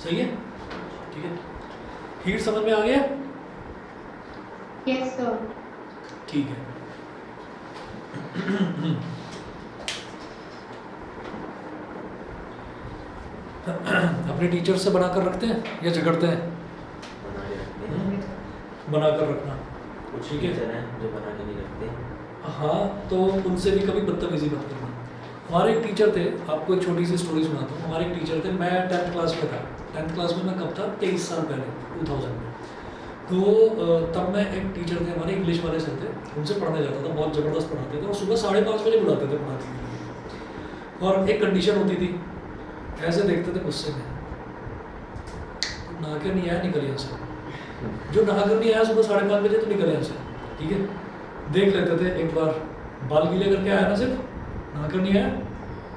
S1: सही है, ठीक है। हीट समझ में आ गया,
S2: Yes, sir.
S1: ठीक है। अपने टीचर से बना कर रखते हैं या झगड़ते हैं?
S4: बना के रखते हैं।
S1: बना कर रखना,
S4: कुछ
S1: ठीक है।
S4: टीचर हैं जो बना के नहीं रखते।
S1: हाँ, तो उनसे भी कभी बदतमीजी मत करना। हमारे एक टीचर थे, आपको एक छोटी सी स्टोरी सुनाता हूँ। हमारे एक टीचर थे, मैं 10th क्लास में था। 10th क्लास में मैं कब था, 23 साल पहले, 2000 में। तो तब मैं एक टीचर थे हमारे, इंग्लिश वाले सर थे, उनसे पढ़ने जाता था, बहुत ज़बरदस्त पढ़ाते थे और सुबह 5:30 बजे बुलाते थे पढ़ाने के लिए। और एक कंडीशन होती थी, ऐसे देखते थे गुस्से में, नहा कर नहीं आया, निकल यहाँ से। जो नहा कर नहीं आया सुबह 5:30 बजे तो निकल यहाँ से, ठीक है। देख लेते थे, एक बार बाल गीले करके आया ना, सिर्फ नहा कर नहीं आया,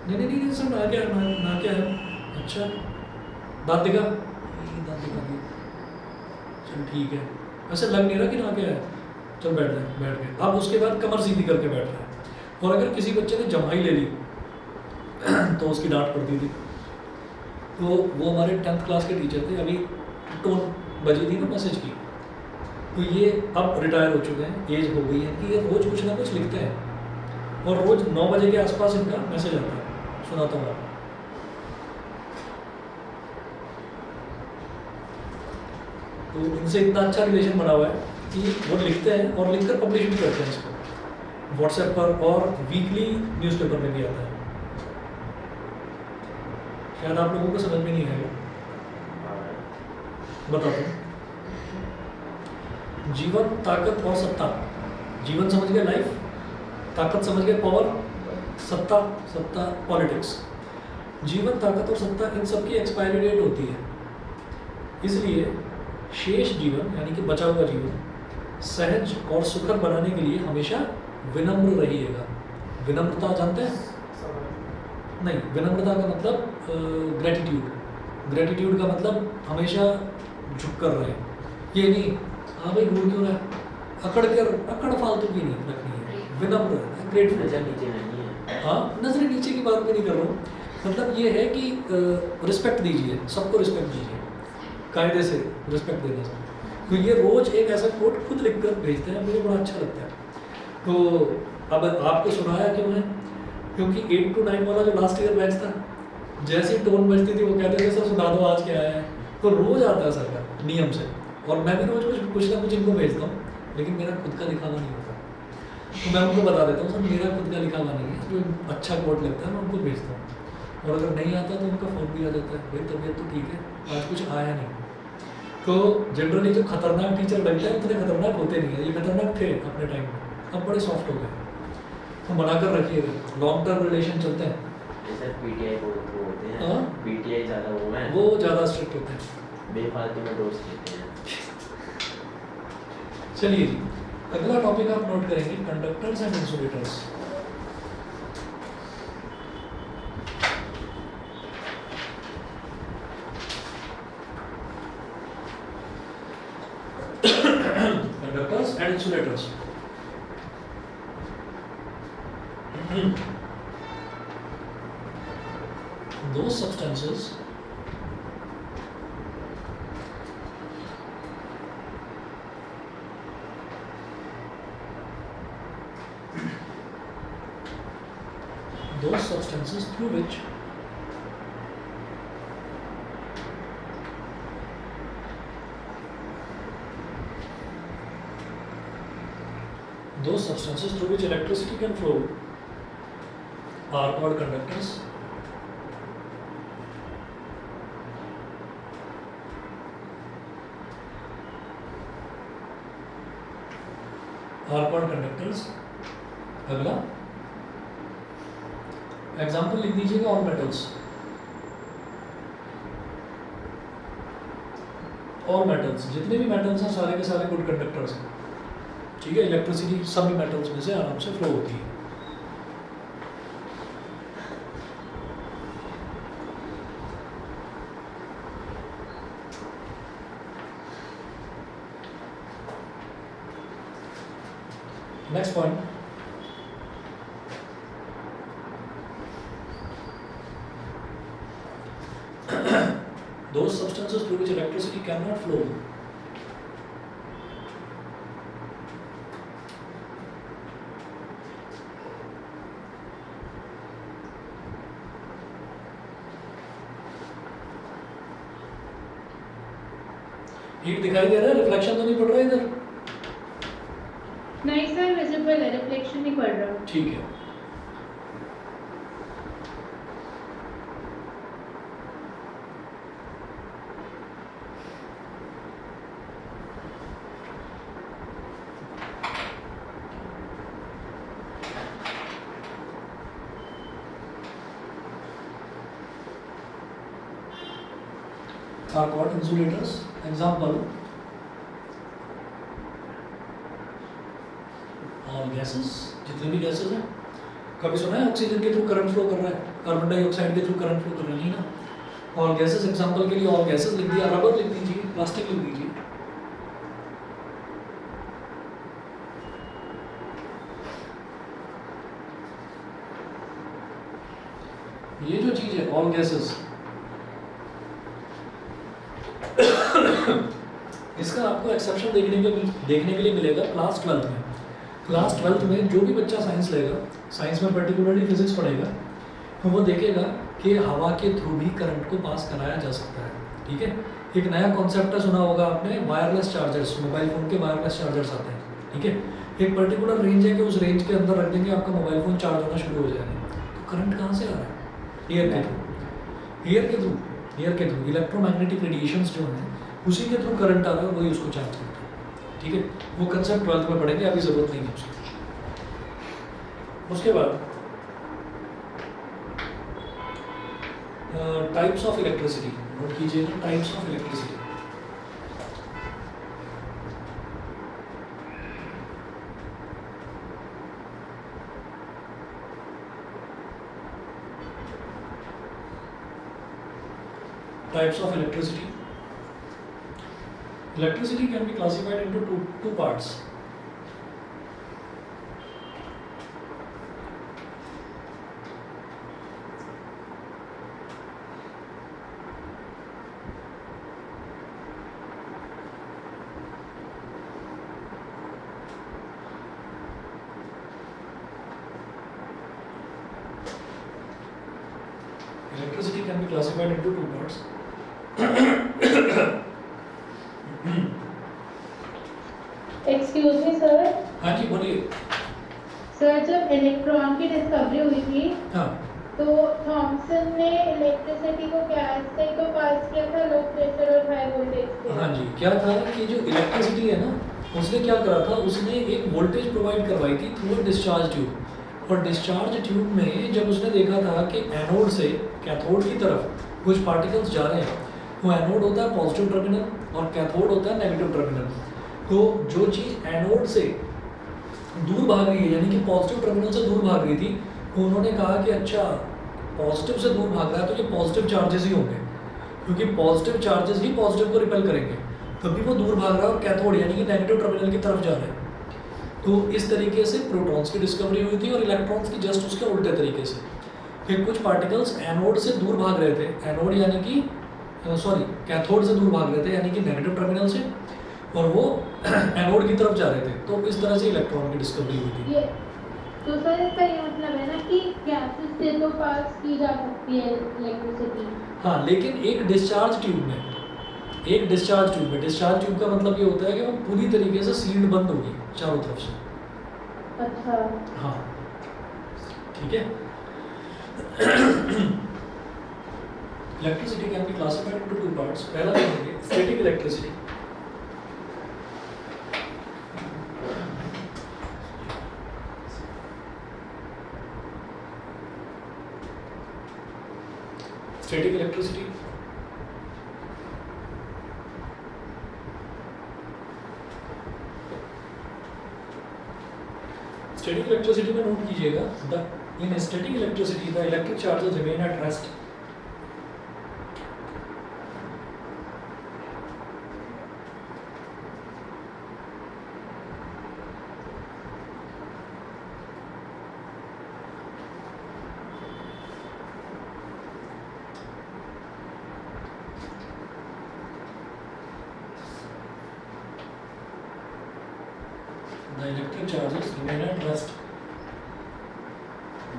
S1: नहीं सर नहा के आया, नहा के आया, अच्छा दांत दिखा, दांत दिखा दिए, चल ठीक है, ऐसे लग नहीं रहा कि नहा के आया, चल बैठ गए। अब उसके बाद कमर सीधी करके बैठ रहा है। और अगर किसी बच्चे ने जमाई ले ली तो उसकी डांट पड़ती थी। तो वो हमारे 10th क्लास के टीचर थे, अभी टोन बजी थी ना मैसेज की, तो ये अब रिटायर हो चुके हैं, एज हो गई है कि ये रोज़ कुछ ना कुछ लिखते हैं और रोज़ 9 बजे के आसपास इनका मैसेज आता है, सुनाता हूँ आपको। तो इनसे इतना अच्छा रिलेशन बना हुआ है कि वो लिखते हैं और लिखकर पब्लिश भी करते हैं इसको व्हाट्सएप पर, और वीकली न्यूज़पेपर में भी आता है। शायद आप लोगों को समझ में नहीं आएगा, बताता हूँ। जीवन, ताकत और सत्ता। जीवन समझ गए लाइफ, ताकत समझ गए पावर, सत्ता पॉलिटिक्स। जीवन, ताकत और सत्ता, इन सब की एक्सपायरी डेट होती है, इसलिए शेष जीवन यानी कि बचा हुआ जीवन सहज और सुखद बनाने के लिए हमेशा विनम्र रहिएगा। विनम्रता जानते हैं? नहीं, विनम्रता का मतलब ग्रेटिट्यूड का मतलब हमेशा झुक कर रहे, ये नहीं हाँ भाई घूर क्यों रहा है, अकड़ फालतू की नहीं रखनी है, विनम्र ग्रेटफुल।
S4: नजर नीचे नहीं है।
S1: हाँ, नजर नीचे की बात भी नहीं कर रहा हूँ, मतलब ये है कि रिस्पेक्ट दीजिए, सबको रिस्पेक्ट दीजिए, कायदे से रिस्पेक्ट देना चाहिए। तो ये रोज़ एक ऐसा कोट खुद लिख कर भेजते हैं, मुझे बड़ा अच्छा लगता है। तो अब आपको सुनाया क्यों है, क्योंकि 8 to 9 वाला जो लास्ट ईयर बैच था, जैसी टोन बजती थी वो कहते थे सर सुना दो आज क्या आया है, तो रोज़ आता है सर का नियम से, और मैं भी रोज़ कुछ ना कुछ इनको भेजता हूँ, लेकिन मेरा खुद का लिखा हुआ नहीं होता। तो मैं उनको बता देता हूँ सर मेरा खुद का लिखा हुआ नहीं है, जो अच्छा कोट लगता है मैं उनको भेजता हूँ, और अगर नहीं आता तो उनका फ़ोन भी आ जाता है, भाई तबीयत तो ठीक है, आज कुछ आया नहीं। तो जनरली जो खतरनाक टीचर लगते हैं उतने खतरनाक होते नहीं है, ये खतरनाक थे अपने टाइम में, अब बड़े सॉफ्ट हो गए। तो बना कर रखिएगा, लॉन्ग टर्म रिलेशन चलते हैं।
S4: सर पीटीआई वो होते हैं,
S1: हाँ?
S4: पीटीआई ज़्यादा वो हैं,
S1: वो ज़्यादा स्ट्रिक्ट होते हैं।
S4: बेफालतू में दोस्त देते हैं।
S1: चलिए जी, अगला टॉपिक आप नोट करेंगे, conductors and insulators. Conductors and insulators. Those substances through which electricity can flow are called conductors. अगला एग्जाम्पल लिख दीजिएगा, ऑल मेटल्स। ऑल मेटल्स, जितने भी मेटल्स हैं सारे के सारे गुड कंडक्टर्स हैं, ठीक है। इलेक्ट्रिसिटी सभी मेटल्स में से आराम से फ्लो होती है। Next point, those substances through which electricity cannot flow. Heat दिखाई दे रहा है, रिफ्लेक्शन तो नहीं पड़ रहा है इधर?
S2: नहीं सर, विजिबल है, रिफ्लेक्शन नहीं पड़ रहा।
S1: ठीक है। are called insulators. Example, all gases, जितने भी गैसेस हैं, कभी सुना है ऑक्सीजन के थ्रू करंट फ्लो कर रहा है, कार्बन डाइऑक्साइड के थ्रू करंट फ्लो कर रहा है? नहीं ना। ऑल गैसेस एग्जांपल के लिए ऑल गैसेस लिख दिया, रबर लिख दीजिए, प्लास्टिक लिख दीजिए। ये जो चीज है ऑल गैसेस, इसका आपको एक्सेप्शन देखने के लिए मिलेगा क्लास 12th में। क्लास 12th में जो भी बच्चा साइंस लेगा, साइंस में पर्टिकुलरली फिजिक्स पढ़ेगा, तो वो देखेगा कि हवा के थ्रू भी करंट को पास कराया जा सकता है, ठीक है। एक नया कॉन्सेप्ट है, सुना होगा आपने, वायरलेस चार्जर्स, मोबाइल फ़ोन के वायरलेस चार्जर्स आते हैं, ठीक है। एक पर्टिकुलर रेंज है कि उस रेंज के अंदर रख देंगे, आपका मोबाइल फ़ोन चार्ज होना शुरू हो जाएगा। तो करंट कहाँ से आ रहा है? एयर के थ्रू, एयर के थ्रू, एयर के थ्रू इलेक्ट्रोमैग्नेटिक रेडिएशंस जो हैं उसी के थ्रू करंट आ रहा है, वही उसको चार्ज करता है, ठीक है। वो कंसेप्ट 12th में पढ़ेंगे, अभी ज़रूरत नहीं है उसकी। उसके बाद टाइप्स ऑफ इलेक्ट्रिसिटी नोट कीजिएगा, types of electricity. Types of electricity. Electricity can be classified into two parts. Electricity can be classified into two parts.
S2: Excuse me sir.
S1: हाँ जी बोलिए।
S2: सर जब इलेक्ट्रॉन की डिस्कवरी हुई थी,
S1: हाँ
S2: तो थॉमसन ने इलेक्ट्रिसिटी को क्या ऐसे ही तो पास किया था, लो प्रेशर और हाई वोल्टेज पे?
S1: हाँ जी, क्या था कि जो इलेक्ट्रिसिटी है ना, उसने क्या करा था, उसने एक वोल्टेज प्रोवाइड करवाई थी थ्रू अ डिस्चार्ज ट्यूब। और डिस्चार्ज ट्यूब में जब उसने देखा था कि एनोड से कैथोड की तरफ कुछ पार्टिकल्स जा रहे हैं, वो एनोड होता है पॉजिटिव टर्मिनल और कैथोड होता है नेगेटिव टर्मिनल। तो जो चीज़ एनोड से दूर भाग रही है, यानी कि पॉजिटिव टर्मिनल से दूर भाग रही थी, तो उन्होंने कहा कि अच्छा पॉजिटिव से दूर भाग रहा है तो ये पॉजिटिव चार्जेस ही होंगे, क्योंकि पॉजिटिव चार्जेस ही पॉजिटिव को रिपेल करेंगे, तभी वो दूर भाग रहा है। और कैथोड यानी कि नेगेटिव टर्मिनल की तरफ जा रहे हैं। तो इस तरीके से प्रोटॉन्स की डिस्कवरी हुई थी और इलेक्ट्रॉन्स की जस्ट उसके उल्टे तरीके से। फिर कुछ पार्टिकल्स एनोड से दूर भाग रहे थे, एनोड यानी कि कैथोड से दूर भाग रहे थे यानी कि नेगेटिव टर्मिनल से, और वो एनोड की तरफ जा रहे थे। तो इस तरह से इलेक्ट्रॉन की डिस्कवरी हुई थी।
S2: ये तो सर इसका ये मतलब है ना कि गैसेस से तो पास की जा सकती है इलेक्ट्रिसिटी।
S1: हाँ, लेकिन एक डिस्चार्ज ट्यूब में, डिस्चार्ज ट्यूब का मतलब ये होता है कि वो पूरी तरीके से सील्ड बंद होगी चारों तरफ से।
S2: अच्छा
S1: हाँ ठीक है। Electricity can be classified into two parts. पहला देखेंगे static electricity. Static electricity static electricity में नोट कीजिएगा, the in static electricity the electric charges remain at rest. The electric charges remain at rest.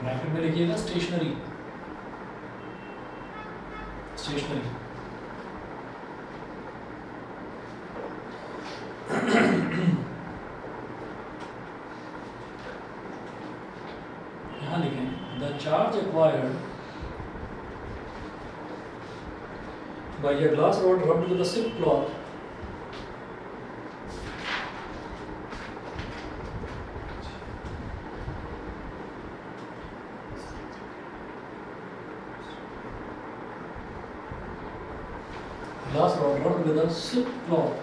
S1: Bracket में लिखिएगा stationery, stationery. यहाँ लिखें the charge acquired by a glass rod rubbed with a silk cloth rubbed with a silk cloth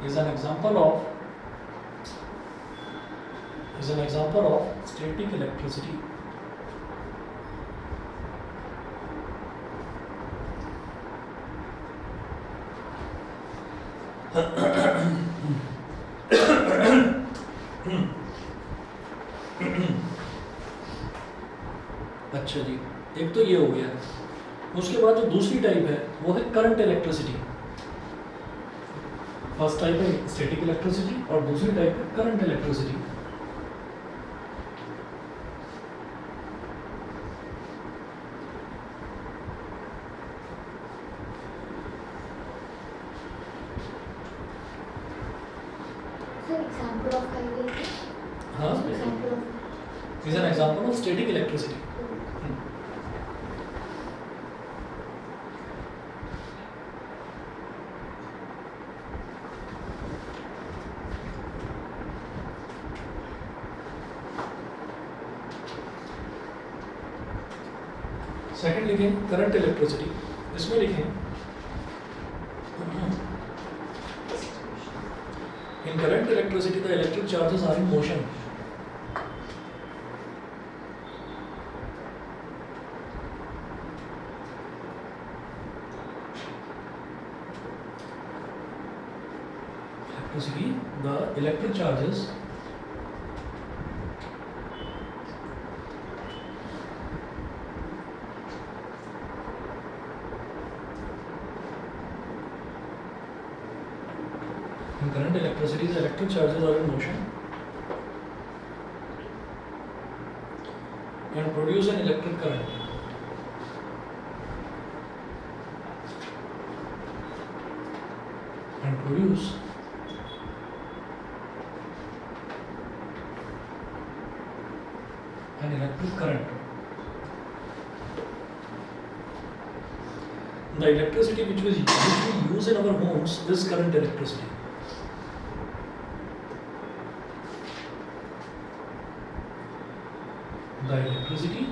S1: is an example of static electricity. अच्छा जी, एक तो ये हो गया। उसके बाद जो दूसरी टाइप है वो है करंट इलेक्ट्रिसिटी। फर्स्ट टाइप है स्टैटिक इलेक्ट्रिसिटी और दूसरी टाइप है current electricity.
S3: Example of high
S1: हाँ,
S3: example of
S1: is an example of static electricity. Second लिखें करंट इलेक्ट्रिसिटी, इसमें लिखें in current electricity the electric charges are in motion. Electricity, the electric charges in current electricity the electric charges are in motion and produce an electric current. And produce an electric current. The electricity which we use in our homes is current electricity. The electricity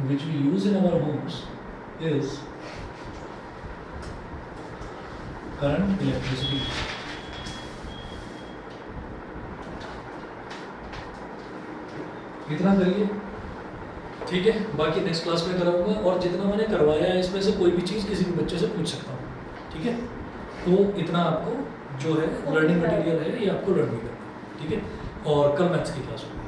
S1: which we use in our homes is current electricity. इतना करिए, ठीक है। बाकी next class में कराऊंगा और जितना मैंने करवाया है इसमें से कोई भी चीज़ किसी भी बच्चे से पूछ सकता हूँ, ठीक है। तो इतना आपको जो है लर्निंग मटेरियल है ये आपको लर्न भी करना है, ठीक है। और कल मैथ्स की क्लास होगी।